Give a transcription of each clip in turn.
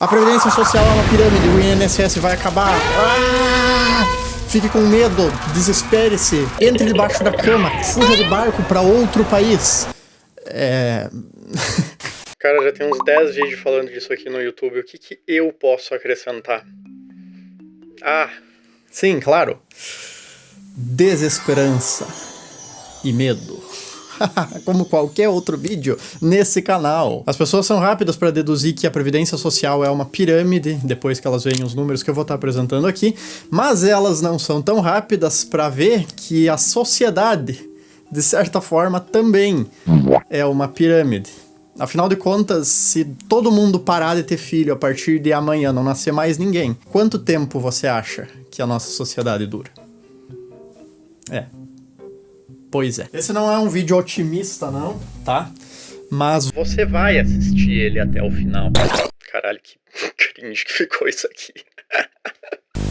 A Previdência Social é uma pirâmide, o INSS vai acabar. Fique com medo, desespere-se, entre debaixo da cama, fuja de barco para outro país. Cara, já tem uns 10 vídeos falando disso aqui no YouTube. O que eu posso acrescentar? Sim, claro. Desesperança e medo. Como qualquer outro vídeo nesse canal. As pessoas são rápidas para deduzir que a Previdência Social é uma pirâmide, depois que elas veem os números que eu vou estar apresentando aqui, mas elas não são tão rápidas para ver que a sociedade, de certa forma, também é uma pirâmide. Afinal de contas, se todo mundo parar de ter filho a partir de amanhã, não nascer mais ninguém, quanto tempo você acha que a nossa sociedade dura? Pois é. Esse não é um vídeo otimista, não, tá? Mas você vai assistir ele até o final. Caralho, que cringe que ficou isso aqui.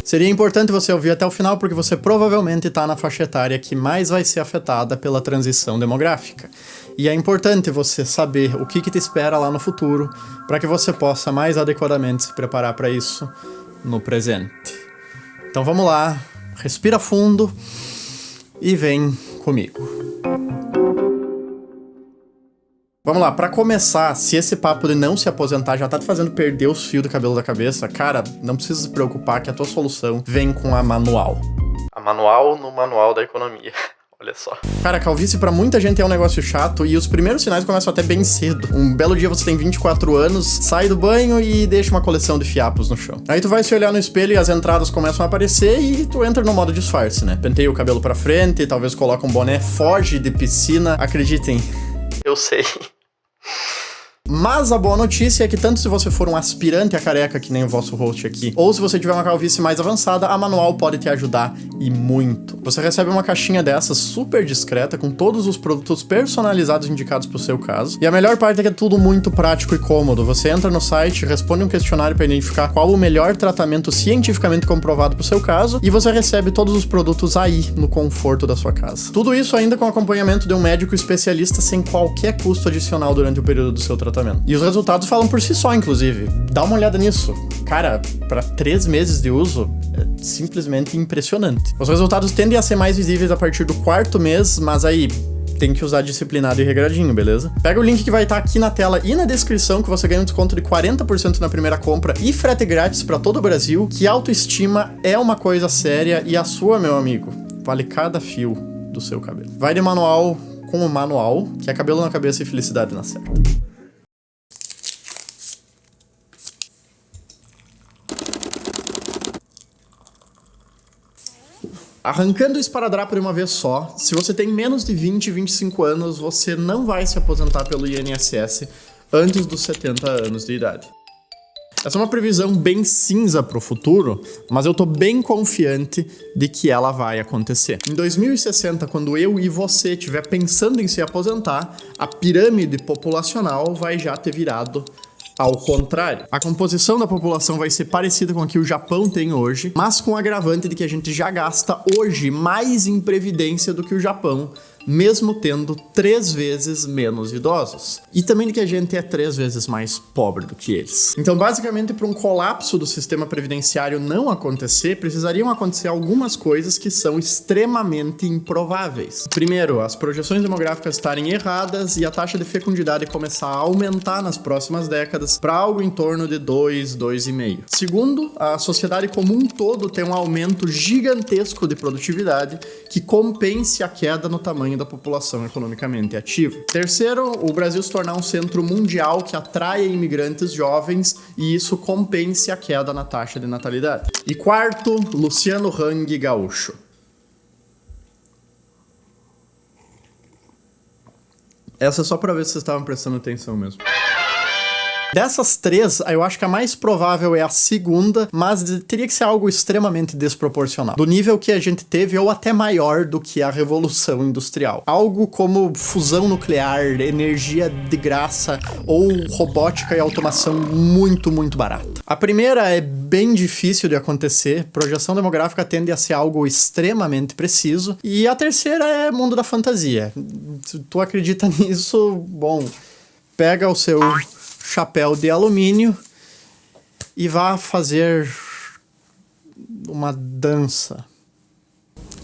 Seria importante você ouvir até o final porque você provavelmente tá na faixa etária que mais vai ser afetada pela transição demográfica. E é importante você saber o que te espera lá no futuro para que você possa mais adequadamente se preparar para isso no presente. Então vamos lá, respira fundo e vem comigo. Vamos lá, pra começar, se esse papo de não se aposentar já tá te fazendo perder os fios do cabelo da cabeça, cara, não precisa se preocupar que a tua solução vem com a Manual. A Manual no Manual da Economia. Olha só. Cara, calvície pra muita gente é um negócio chato e os primeiros sinais começam até bem cedo. Um belo dia você tem 24 anos, sai do banho e deixa uma coleção de fiapos no chão. Aí tu vai se olhar no espelho e as entradas começam a aparecer e tu entra no modo disfarce, né? Penteia o cabelo pra frente, talvez coloca um boné, foge de piscina. Acreditem, eu sei. Mas a boa notícia é que tanto se você for um aspirante a careca, que nem o vosso host aqui, ou se você tiver uma calvície mais avançada, a Manual pode te ajudar e muito. Você recebe uma caixinha dessas super discreta, com todos os produtos personalizados indicados pro seu caso. E a melhor parte é que é tudo muito prático e cômodo. Você entra no site, responde um questionário para identificar qual o melhor tratamento cientificamente comprovado pro seu caso, e você recebe todos os produtos aí, no conforto da sua casa. Tudo isso ainda com acompanhamento de um médico especialista sem qualquer custo adicional durante o período do seu tratamento. E os resultados falam por si só, inclusive. Dá uma olhada nisso. Cara, para 3 meses de uso, é simplesmente impressionante. Os resultados tendem a ser mais visíveis a partir do 4º mês, mas aí tem que usar disciplinado e regradinho, beleza? Pega o link que vai estar aqui na tela e na descrição que você ganha um desconto de 40% na primeira compra e frete grátis para todo o Brasil, que autoestima é uma coisa séria e a sua, meu amigo, vale cada fio do seu cabelo. Vai de Manual com o Manual, que é cabelo na cabeça e felicidade na certa. Arrancando o esparadrapo de uma vez só, se você tem menos de 20, 25 anos, você não vai se aposentar pelo INSS antes dos 70 anos de idade. Essa é uma previsão bem cinza pro futuro, mas eu tô bem confiante de que ela vai acontecer. Em 2060, quando eu e você estiver pensando em se aposentar, a pirâmide populacional vai já ter virado ao contrário. A composição da população vai ser parecida com a que o Japão tem hoje, mas com o agravante de que a gente já gasta hoje mais em previdência do que o Japão, mesmo tendo 3 vezes menos idosos. E também de que a gente é 3 vezes mais pobre do que eles. Então, basicamente, para um colapso do sistema previdenciário não acontecer, precisariam acontecer algumas coisas que são extremamente improváveis. Primeiro, as projeções demográficas estarem erradas e a taxa de fecundidade começar a aumentar nas próximas décadas para algo em torno de 2, 2,5. Segundo, a sociedade como um todo tem um aumento gigantesco de produtividade que compense a queda no tamanho da população economicamente ativa. Terceiro, o Brasil se tornar um centro mundial que atraia imigrantes jovens e isso compense a queda na taxa de natalidade. E quarto, Luciano Hang gaúcho. Essa é só pra ver se vocês estavam prestando atenção mesmo. Dessas 3, eu acho que a mais provável é a segunda, mas teria que ser algo extremamente desproporcional. Do nível que a gente teve, ou até maior do que a Revolução Industrial. Algo como fusão nuclear, energia de graça, ou robótica e automação muito, muito barata. A primeira é bem difícil de acontecer, projeção demográfica tende a ser algo extremamente preciso, e a terceira é mundo da fantasia. Se tu acredita nisso, bom, pega o seu chapéu de alumínio e vá fazer uma dança.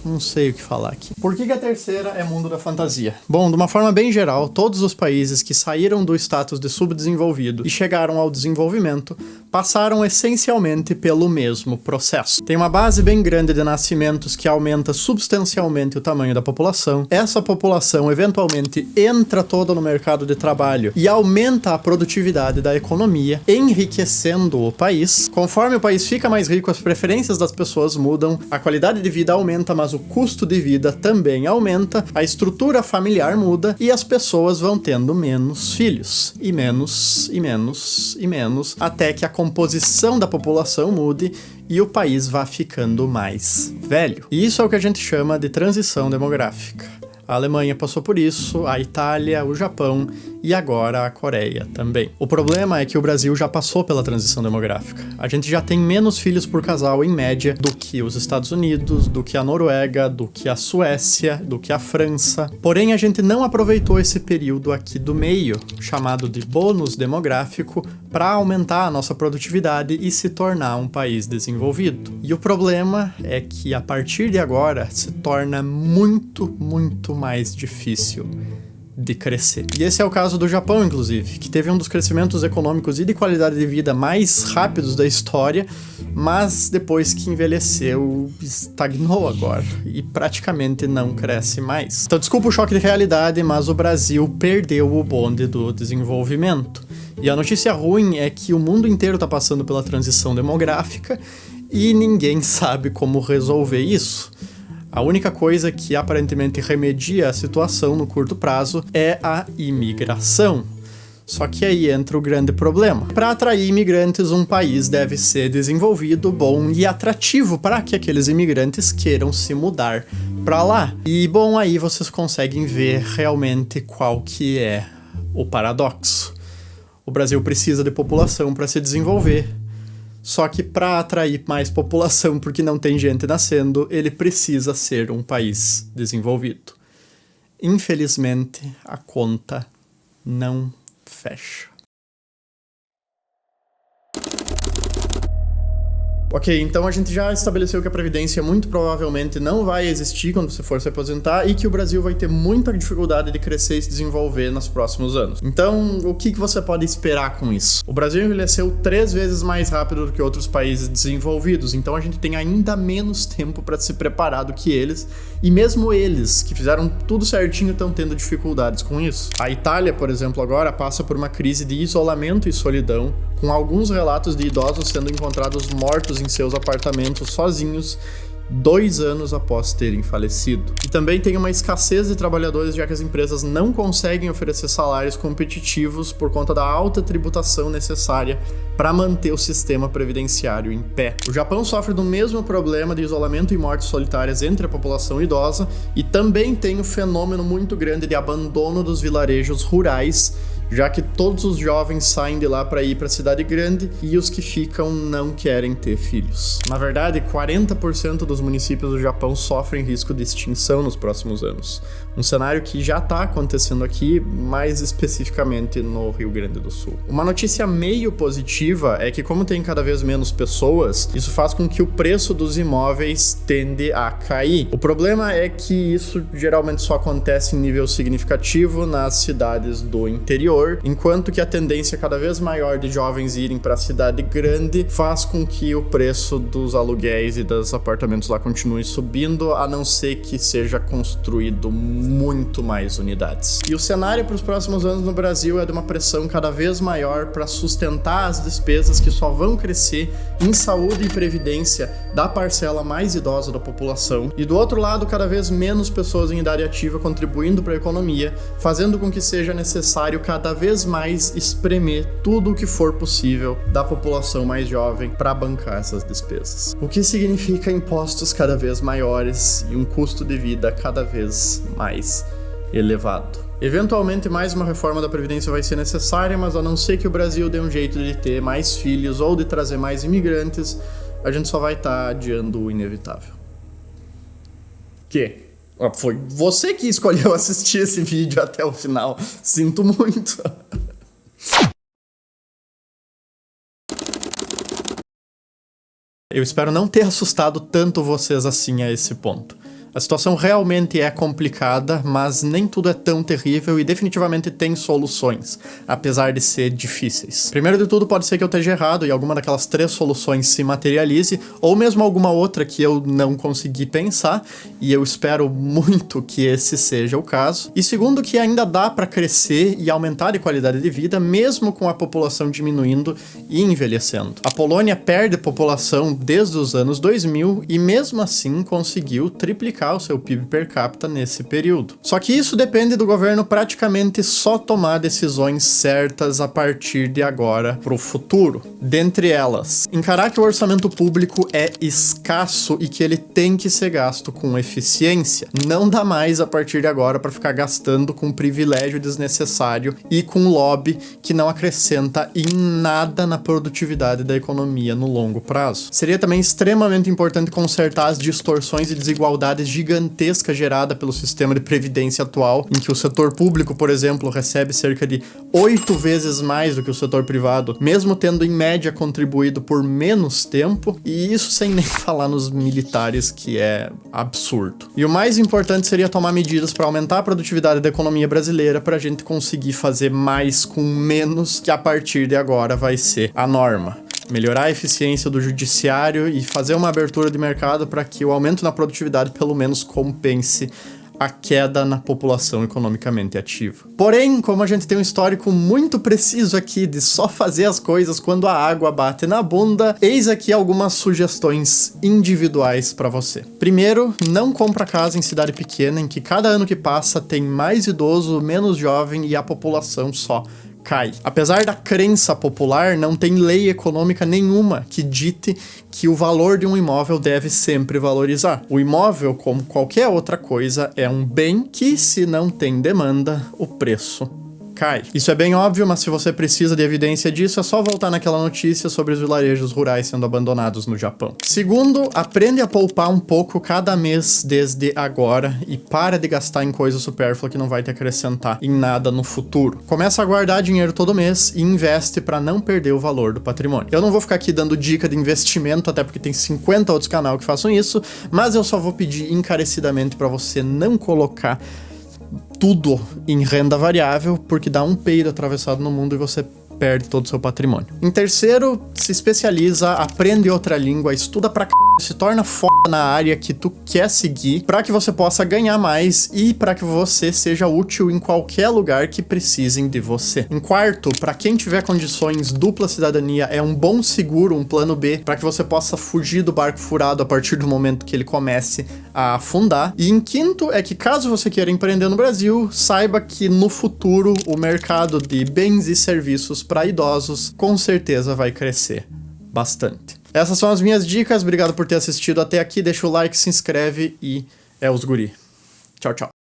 Não sei o que falar aqui. Por que a terceira é mundo da fantasia? Bom, de uma forma bem geral, todos os países que saíram do status de subdesenvolvido e chegaram ao desenvolvimento passaram essencialmente pelo mesmo processo. Tem uma base bem grande de nascimentos que aumenta substancialmente o tamanho da população. Essa população eventualmente entra toda no mercado de trabalho e aumenta a produtividade da economia, enriquecendo o país. Conforme o país fica mais rico, as preferências das pessoas mudam, a qualidade de vida aumenta, mas o custo de vida também aumenta, a estrutura familiar muda e as pessoas vão tendo menos filhos. E menos, e menos, e menos, até que a composição da população mude e o país vá ficando mais velho. E isso é o que a gente chama de transição demográfica. A Alemanha passou por isso, a Itália, o Japão e agora a Coreia também. O problema é que o Brasil já passou pela transição demográfica. A gente já tem menos filhos por casal em média do que os Estados Unidos, do que a Noruega, do que a Suécia, do que a França. Porém, a gente não aproveitou esse período aqui do meio, chamado de bônus demográfico, para aumentar a nossa produtividade e se tornar um país desenvolvido. E o problema é que a partir de agora se torna muito mais difícil de crescer. E esse é o caso do Japão, inclusive, que teve um dos crescimentos econômicos e de qualidade de vida mais rápidos da história, mas depois que envelheceu, estagnou agora e praticamente não cresce mais. Então, desculpa o choque de realidade, mas o Brasil perdeu o bonde do desenvolvimento. E a notícia ruim é que o mundo inteiro está passando pela transição demográfica e ninguém sabe como resolver isso. A única coisa que aparentemente remedia a situação no curto prazo é a imigração. Só que aí entra o grande problema. Para atrair imigrantes, um país deve ser desenvolvido, bom e atrativo para que aqueles imigrantes queiram se mudar para lá. E bom, aí vocês conseguem ver realmente qual que é o paradoxo. O Brasil precisa de população para se desenvolver. Só que para atrair mais população, porque não tem gente nascendo, ele precisa ser um país desenvolvido. Infelizmente, a conta não fecha. Ok, então a gente já estabeleceu que a Previdência muito provavelmente não vai existir quando você for se aposentar e que o Brasil vai ter muita dificuldade de crescer e se desenvolver nos próximos anos. Então, o que você pode esperar com isso? O Brasil envelheceu 3 vezes mais rápido do que outros países desenvolvidos, então a gente tem ainda menos tempo para se preparar do que eles, e mesmo eles, que fizeram tudo certinho, estão tendo dificuldades com isso. A Itália, por exemplo, agora passa por uma crise de isolamento e solidão, com alguns relatos de idosos sendo encontrados mortos em seus apartamentos sozinhos 2 anos após terem falecido. E também tem uma escassez de trabalhadores, já que as empresas não conseguem oferecer salários competitivos por conta da alta tributação necessária para manter o sistema previdenciário em pé. O Japão sofre do mesmo problema de isolamento e mortes solitárias entre a população idosa e também tem um fenômeno muito grande de abandono dos vilarejos rurais, já que todos os jovens saem de lá para ir para a cidade grande e os que ficam não querem ter filhos. Na verdade, 40% dos municípios do Japão sofrem risco de extinção nos próximos anos. Um cenário que já está acontecendo aqui, mais especificamente no Rio Grande do Sul. Uma notícia meio positiva é que, como tem cada vez menos pessoas, isso faz com que o preço dos imóveis tende a cair. O problema é que isso geralmente só acontece em nível significativo nas cidades do interior, enquanto que a tendência cada vez maior de jovens irem para a cidade grande faz com que o preço dos aluguéis e dos apartamentos lá continue subindo, a não ser que seja construído muito mais unidades. E o cenário para os próximos anos no Brasil é de uma pressão cada vez maior para sustentar as despesas que só vão crescer em saúde e previdência da parcela mais idosa da população, e do outro lado, cada vez menos pessoas em idade ativa contribuindo para a economia, fazendo com que seja necessário cada vez mais espremer tudo o que for possível da população mais jovem para bancar essas despesas. O que significa impostos cada vez maiores e um custo de vida cada vez mais elevado. Eventualmente, mais uma reforma da Previdência vai ser necessária, mas a não ser que o Brasil dê um jeito de ter mais filhos ou de trazer mais imigrantes, a gente só vai estar adiando o inevitável. Que? Foi você que escolheu assistir esse vídeo até o final. Sinto muito. Eu espero não ter assustado tanto vocês assim a esse ponto. A situação realmente é complicada, mas nem tudo é tão terrível e definitivamente tem soluções, apesar de ser difíceis. Primeiro de tudo, pode ser que eu esteja errado e alguma daquelas 3 soluções se materialize, ou mesmo alguma outra que eu não consegui pensar, e eu espero muito que esse seja o caso. E segundo, que ainda dá para crescer e aumentar a qualidade de vida, mesmo com a população diminuindo e envelhecendo. A Polônia perde população desde os anos 2000 e mesmo assim conseguiu triplicar o seu PIB per capita nesse período. Só que isso depende do governo praticamente só tomar decisões certas a partir de agora pro futuro. Dentre elas, encarar que o orçamento público é escasso e que ele tem que ser gasto com eficiência. Não dá mais a partir de agora para ficar gastando com privilégio desnecessário e com lobby que não acrescenta em nada na produtividade da economia no longo prazo. Seria também extremamente importante consertar as distorções e desigualdades gigantesca gerada pelo sistema de previdência atual, em que o setor público, por exemplo, recebe cerca de 8 vezes mais do que o setor privado, mesmo tendo em média contribuído por menos tempo, e isso sem nem falar nos militares, que é absurdo. E o mais importante seria tomar medidas para aumentar a produtividade da economia brasileira para a gente conseguir fazer mais com menos, que a partir de agora vai ser a norma. Melhorar a eficiência do judiciário e fazer uma abertura de mercado para que o aumento na produtividade pelo menos compense a queda na população economicamente ativa. Porém, como a gente tem um histórico muito preciso aqui de só fazer as coisas quando a água bate na bunda, eis aqui algumas sugestões individuais para você. Primeiro, não compra casa em cidade pequena em que cada ano que passa tem mais idoso, menos jovem e a população só cai. Apesar da crença popular, não tem lei econômica nenhuma que dite que o valor de um imóvel deve sempre valorizar. O imóvel, como qualquer outra coisa, é um bem que, se não tem demanda, o preço cai. Isso é bem óbvio, mas se você precisa de evidência disso, é só voltar naquela notícia sobre os vilarejos rurais sendo abandonados no Japão. Segundo, aprende a poupar um pouco cada mês desde agora e para de gastar em coisa supérflua que não vai te acrescentar em nada no futuro. Começa a guardar dinheiro todo mês e investe para não perder o valor do patrimônio. Eu não vou ficar aqui dando dica de investimento, até porque tem 50 outros canais que façam isso, mas eu só vou pedir encarecidamente para você não colocar tudo em renda variável, porque dá um peido atravessado no mundo e você perde todo o seu patrimônio. Em terceiro, se especializa, aprende outra língua, estuda pra se torna foda na área que tu quer seguir, para que você possa ganhar mais e para que você seja útil em qualquer lugar que precisem de você. Em quarto, para quem tiver condições, dupla cidadania é um bom seguro, um plano B, para que você possa fugir do barco furado a partir do momento que ele comece a afundar. E em quinto, é que caso você queira empreender no Brasil, saiba que no futuro o mercado de bens e serviços para idosos com certeza vai crescer bastante. Essas são as minhas dicas, obrigado por ter assistido até aqui, deixa o like, se inscreve e é os guri. Tchau, tchau.